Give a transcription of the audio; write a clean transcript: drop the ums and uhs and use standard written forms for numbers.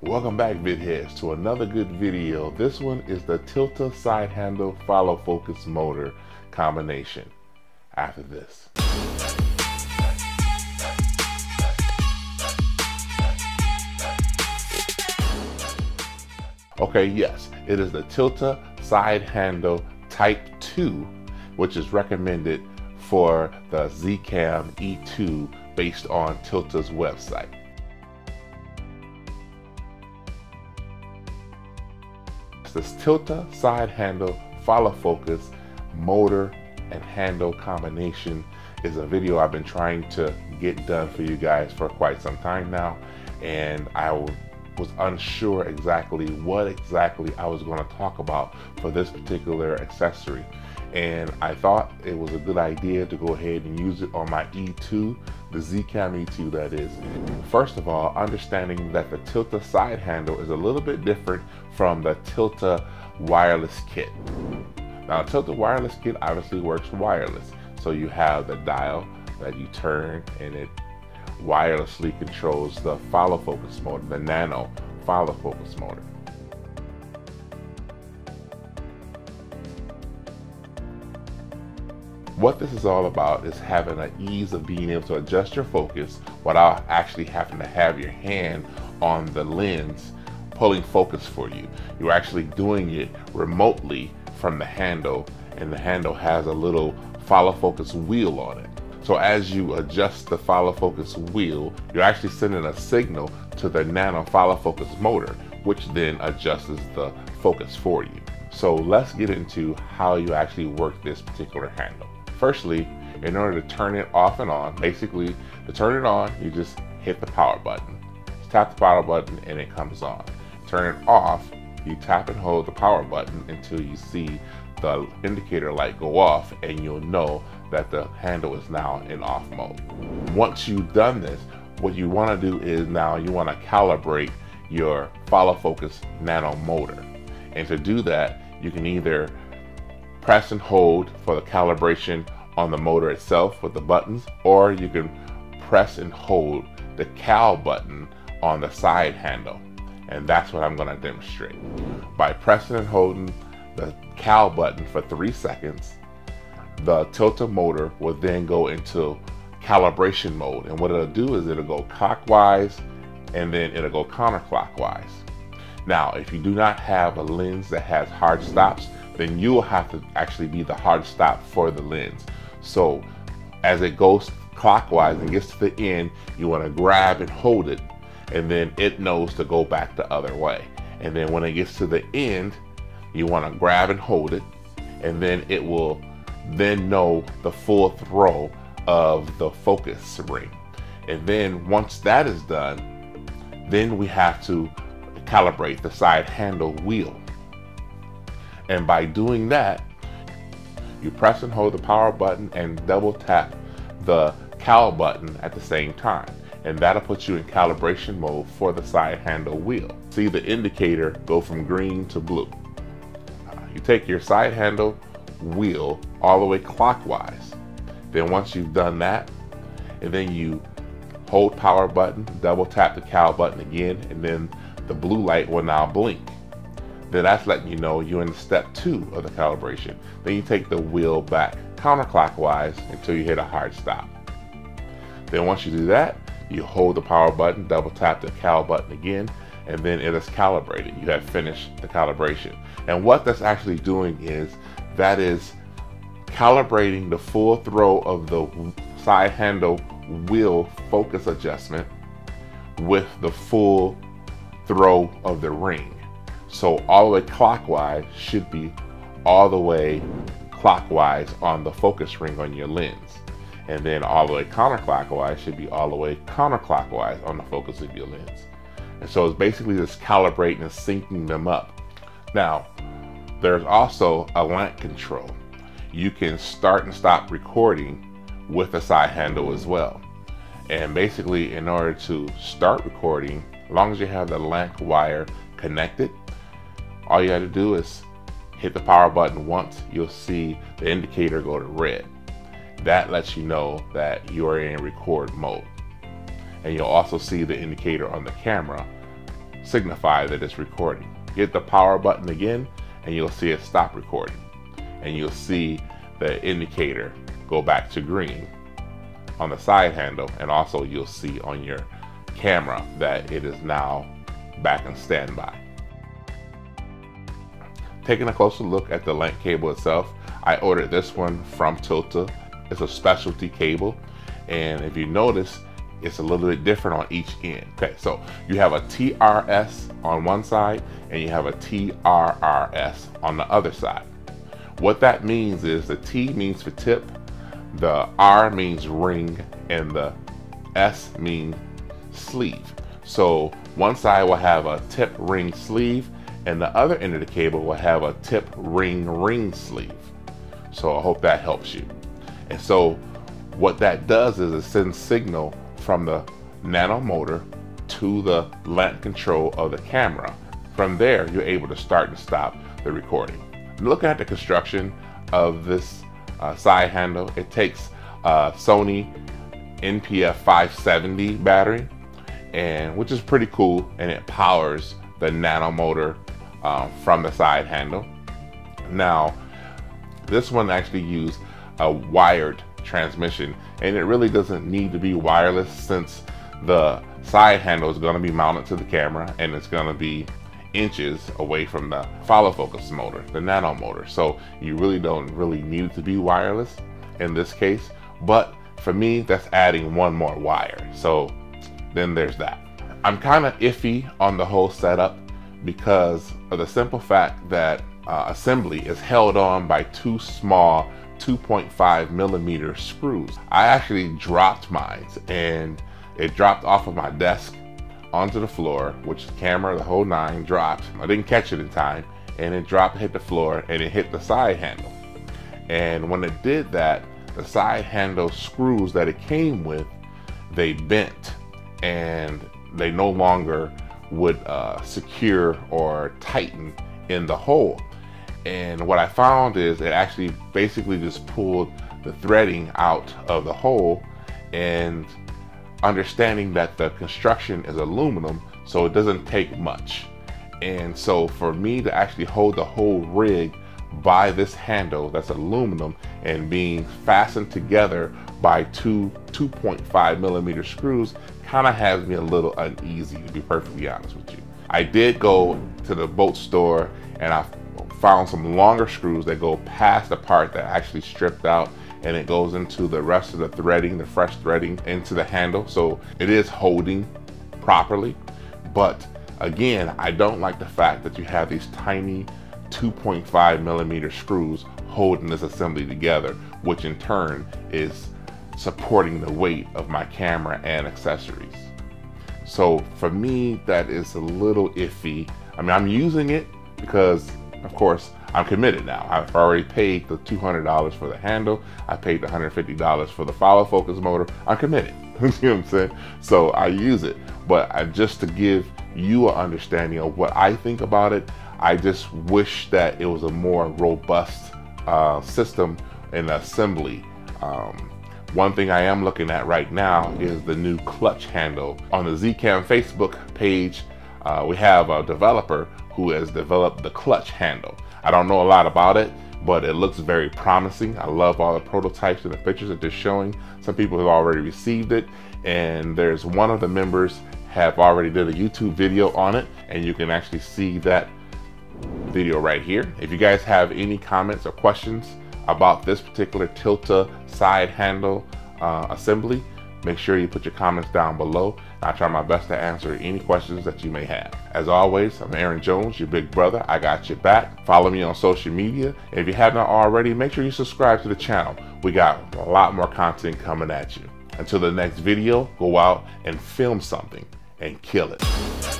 Welcome back, vidheads, to another good video. This one is the Tilta side handle follow focus motor combination. After this. Okay, yes, it is the Tilta side handle type 2, which is recommended for the Zcam E2 based on Tilta's website. This Tilta side handle follow focus motor and handle combination is a video I've been trying to get done for you guys for quite some time now, and I was unsure exactly what I was going to talk about for this particular accessory, and I thought it was a good idea to go ahead and use it on my E2, the Zcam E2 that is. First of all, understanding that the Tilta side handle is a little bit different from the Tilta wireless kit. Now, the Tilta wireless kit obviously works wireless, so you have the dial that you turn and it wirelessly controls the follow focus motor, the Nano follow focus motor. What this is all about is having an ease of being able to adjust your focus without actually having to have your hand on the lens pulling focus for you. You're actually doing it remotely from the handle, and the handle has a little follow focus wheel on it. So as you adjust the follow focus wheel, you're actually sending a signal to the Nano follow focus motor, which then adjusts the focus for you. So let's get into how you actually work this particular handle. Firstly, in order to turn it off and on, basically to turn it on, you just hit the power button. Just tap the power button and it comes on. Turn it off, you tap and hold the power button until you see the indicator light go off, and you'll know that the handle is now in off mode. Once you've done this, what you want to do is now you want to calibrate your follow focus Nano motor. And to do that, you can either press and hold for the calibration on the motor itself with the buttons, or you can press and hold the cal button on the side handle. And that's what I'm going to demonstrate. By pressing and holding the cal button for 3 seconds, the Tilta motor will then go into calibration mode. And what it'll do is it'll go clockwise and then it'll go counterclockwise. Now, if you do not have a lens that has hard stops, then you will have to actually be the hard stop for the lens. So as it goes clockwise and gets to the end, you want to grab and hold it, and then it knows to go back the other way. And then when it gets to the end, you want to grab and hold it, and then it will then know the full throw of the focus ring. And then once that is done, then we have to calibrate the side handle wheel. And by doing that, you press and hold the power button and double tap the cal button at the same time. And that'll put you in calibration mode for the side handle wheel. See the indicator go from green to blue. You take your side handle wheel all the way clockwise. Then once you've done that, and then you hold power button, double tap the cal button again, and then the blue light will now blink. Then that's letting you know you're in step 2 of the calibration. Then you take the wheel back counterclockwise until you hit a hard stop. Then once you do that, you hold the power button, double tap the cal button again, and then it is calibrated. You have finished the calibration. And what that's actually doing is that is calibrating the full throw of the side handle wheel focus adjustment with the full throw of the ring. So all the way clockwise should be all the way clockwise on the focus ring on your lens. And then all the way counterclockwise should be all the way counterclockwise on the focus of your lens. And so it's basically just calibrating and syncing them up. Now, there's also a lamp control. You can start and stop recording with the side handle as well. And basically, in order to start recording, as long as you have the lamp wire connected, all you have to do is hit the power button once. You'll see the indicator go to red. That lets you know that you are in record mode. And you'll also see the indicator on the camera signify that it's recording. Hit the power button again and you'll see it stop recording. And you'll see the indicator go back to green on the side handle, and also you'll see on your camera that it is now back in standby. Taking a closer look at the link cable itself, I ordered this one from Tilta. It's a specialty cable, and if you notice, it's a little bit different on each end. Okay, so you have a TRS on one side and you have a TRRS on the other side. What that means is the T means for tip, the R means ring, and the S means sleeve. So one side will have a tip ring sleeve and the other end of the cable will have a tip ring sleeve. So I hope that helps you. And so what that does is it sends signal from the Nano motor to the lamp control of the camera. From there, you're able to start and stop the recording. Looking at the construction of this side handle, it takes a Sony NPF 570 battery, and which is pretty cool, and it powers the Nano motor from the side handle. Now, this one actually used a wired transmission, and it really doesn't need to be wireless since the side handle is going to be mounted to the camera and it's going to be inches away from the follow focus motor, the Nano motor. So you really don't need it to be wireless in this case, but for me that's adding one more wire. So then there's that. I'm kind of iffy on the whole setup because of the simple fact that assembly is held on by two small 2.5 millimeter screws. I actually dropped mine, and it dropped off of my desk onto the floor, which the camera, the whole nine, dropped. I didn't catch it in time, and it dropped, hit the floor, and it hit the side handle. And when it did that, the side handle screws that it came with, they bent, and they no longer would secure or tighten in the hole. And what I found is it actually basically just pulled the threading out of the hole, and understanding that the construction is aluminum, so it doesn't take much. And so for me to actually hold the whole rig by this handle that's aluminum and being fastened together by two 2.5 millimeter screws kind of has me a little uneasy, to be perfectly honest with you. I did go to the boat store and I found some longer screws that go past the part that actually stripped out, and it goes into the rest of the threading, the fresh threading into the handle, so it is holding properly. But again, I don't like the fact that you have these tiny 2.5 millimeter screws holding this assembly together, which in turn is supporting the weight of my camera and accessories. So for me, that is a little iffy. I mean, I'm using it because of course I'm committed now. I've already paid the $200 for the handle. I paid the $150 for the follow focus motor. I'm committed. You know what I'm saying? So I use it, but just to give you an understanding of what I think about it, I just wish that it was a more robust system and assembly. One thing I am looking at right now is the new clutch handle. On the Zcam Facebook page, we have a developer who has developed the clutch handle. I don't know a lot about it, but it looks very promising. I love all the prototypes and the pictures that they're showing. Some people have already received it, and there's one of the members have already did a YouTube video on it, and you can actually see that video right here. If you guys have any comments or questions about this particular Tilta side handle assembly, make sure you put your comments down below. I'll try my best to answer any questions that you may have. As always, I'm Aaron Jones, your big brother. I got your back. Follow me on social media. And if you haven't already, make sure you subscribe to the channel. We got a lot more content coming at you. Until the next video, go out and film something and kill it.